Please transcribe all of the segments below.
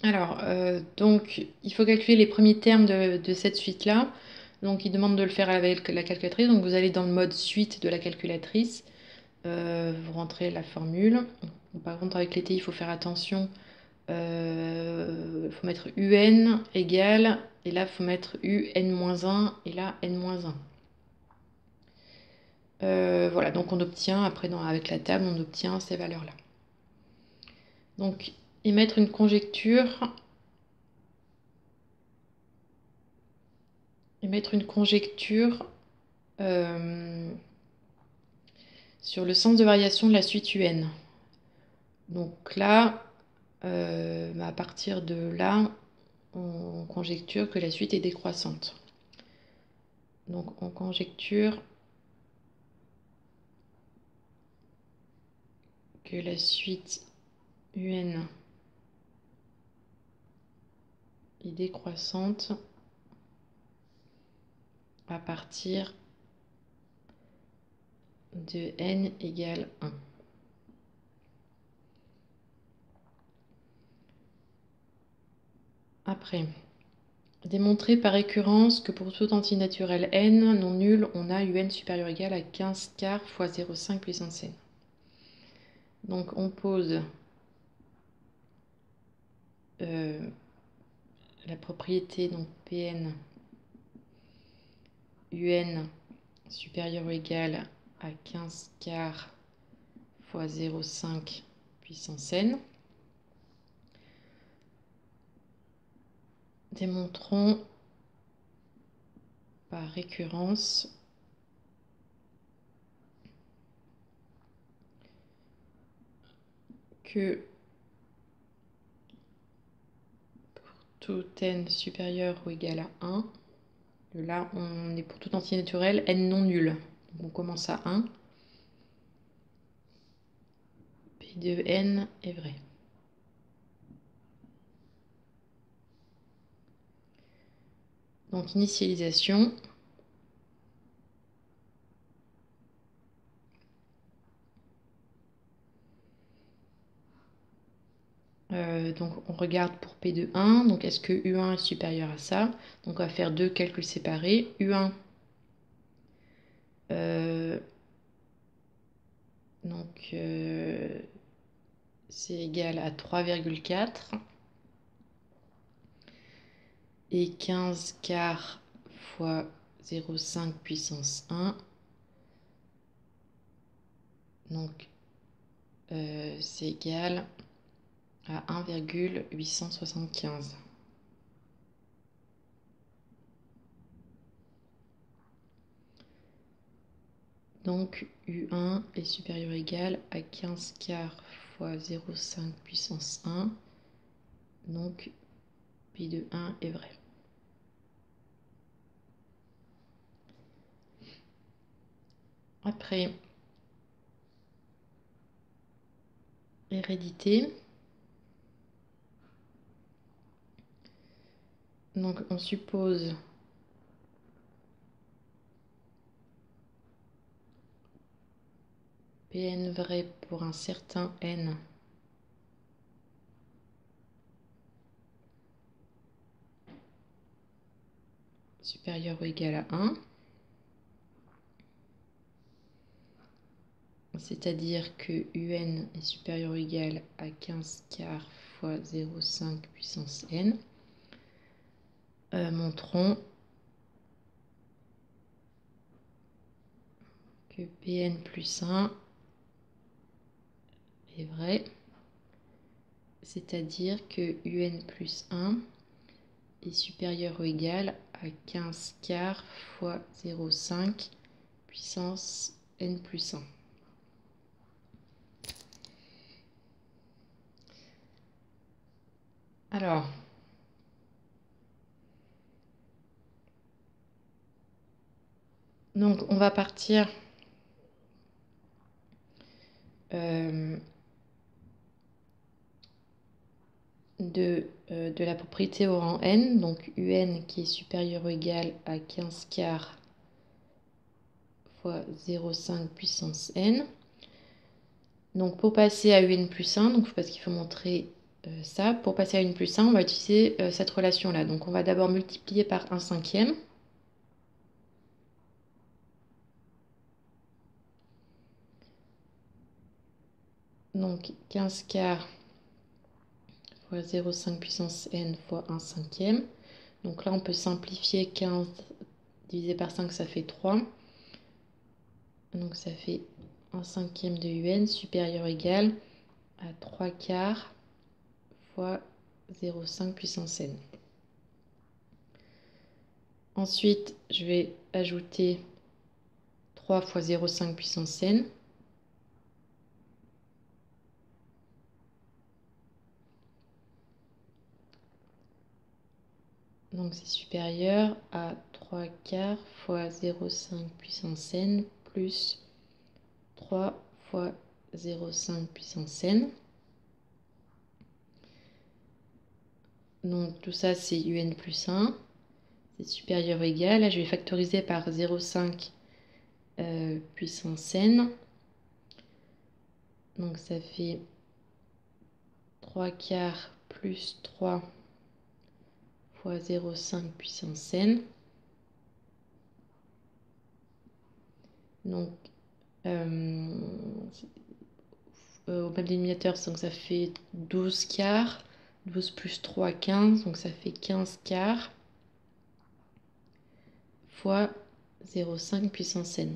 Alors, donc, il faut calculer les premiers termes de cette suite-là. Donc, il demande de le faire avec la calculatrice. Donc, vous allez dans le mode suite de la calculatrice. Vous rentrez la formule. Donc, par contre, avec les t, il faut faire attention. Il faut mettre un égale. Et là, il faut mettre un-1. Et là, n-1. Voilà, donc on obtient, après avec la table, on obtient ces valeurs-là. Donc, émettre une conjecture. Émettre une conjecture sur le sens de variation de la suite UN. Donc là, à partir de là, on conjecture que la suite est décroissante. Donc on conjecture que la suite UN est décroissante à partir de n égale 1. Après, démontrer par récurrence que pour tout entier naturel n non nul, on a un supérieur ou égal à 15 quarts fois 0,5 puissance n. Donc on pose la propriété, donc Pn un supérieur ou égal à 15 quarts fois 0,5 puissance n. Démontrons par récurrence que pour tout n supérieur ou égal à 1, là on est pour tout entier naturel n non nul. Donc on commence à 1. P de n est vrai. Donc initialisation. Donc on regarde pour P de 1, donc est-ce que U1 est supérieur à ça? Donc on va faire deux calculs séparés. U1, c'est égal à 3,4 et 15 quarts fois 0,5 puissance 1. Donc c'est égal à 1,875. Donc U1 est supérieur ou égal à 15 quarts fois 0,5 puissance 1. Donc Pi de 1 est vrai. Après, hérédité. Donc on suppose Pn vrai pour un certain n supérieur ou égal à 1. C'est-à-dire que un est supérieur ou égal à 15 quarts fois 0,5 puissance n. Montrons que Pn plus 1 est vrai, c'est-à-dire que un plus 1 est supérieur ou égal à 15 quarts fois 0,5 puissance n plus 1. Alors, donc on va partir de la propriété au rang n, donc un qui est supérieur ou égal à 15 quarts fois 0,5 puissance n. Donc pour passer à un plus 1, donc parce qu'il faut montrer ça. Pour passer à n plus 1, on va utiliser cette relation-là. Donc on va d'abord multiplier par 1/5. Donc 15 quarts fois 0,5 puissance n fois 1/5. Donc là, on peut simplifier 15 divisé par 5, ça fait 3. Donc ça fait 1/5 de un supérieur ou égal à 3 quarts fois 0,5 puissance n. Ensuite, je vais ajouter 3 fois 0,5 puissance n. Donc c'est supérieur à 3 quarts fois 0,5 puissance n plus 3 fois 0,5 puissance n. Donc tout ça c'est un plus 1. C'est supérieur ou égal. Là je vais factoriser par 0,5 puissance n. Donc ça fait 3 quarts plus 3 fois 0,5 puissance n. Donc au même dénominateur, donc ça fait 12 quarts. 12 plus 3, 15. Donc ça fait 15 quarts fois 0,5 puissance n.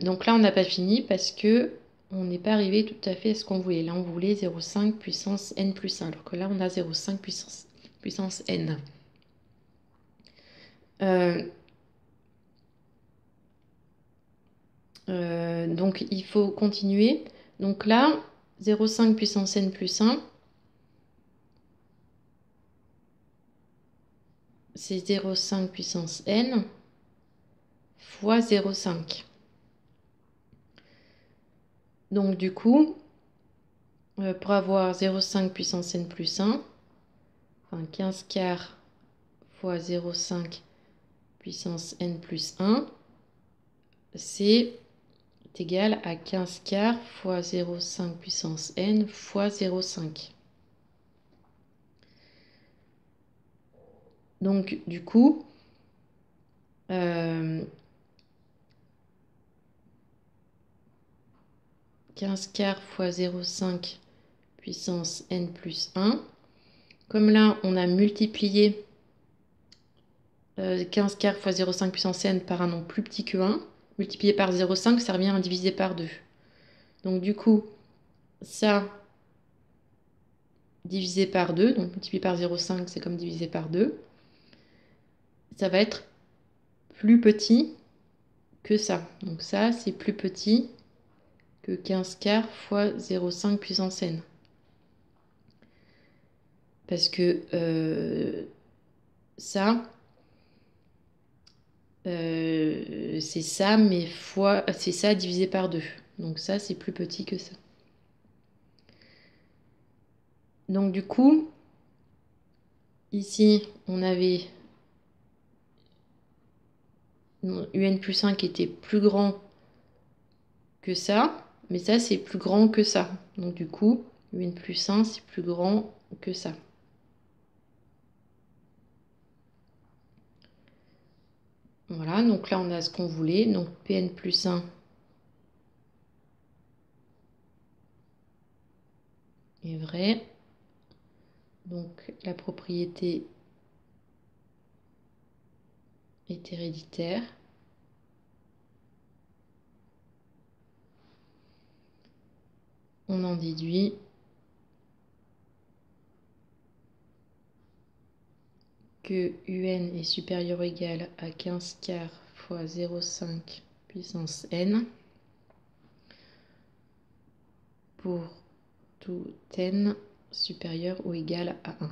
Donc là, on n'a pas fini parce que on n'est pas arrivé tout à fait à ce qu'on voulait. Là, on voulait 0,5 puissance n plus 1, alors que là, on a 0,5 puissance n. Donc, il faut continuer. Donc là, 0,5 puissance n plus 1, c'est 0,5 puissance n fois 0,5. Donc, du coup, pour avoir 0,5 puissance n plus 1, enfin 15 quarts fois 0,5 puissance n plus 1, c'est égal à 15 quarts fois 0,5 puissance n fois 0,5. Donc, du coup, 15 quarts fois 0,5 puissance n plus 1. Comme là, on a multiplié 15 quarts fois 0,5 puissance n par un nombre plus petit que 1, multiplié par 0,5, ça revient à diviser par 2. Donc du coup, ça, divisé par 2, donc multiplié par 0,5, c'est comme divisé par 2, ça va être plus petit que ça. Donc ça, c'est plus petit que 15 quarts fois 0,5 puissance n. Parce que ça, c'est ça, mais fois, c'est ça divisé par 2. Donc ça, c'est plus petit que ça. Donc du coup, ici, on avait un plus 1 qui était plus grand que ça, mais ça, c'est plus grand que ça. Donc du coup, un plus 1, c'est plus grand que ça. Voilà, donc là, on a ce qu'on voulait. Donc Pn plus 1 est vrai. Donc la propriété est héréditaire. On en déduit que un est supérieur ou égal à 15 quarts fois 0,5 puissance n pour tout n supérieur ou égal à 1.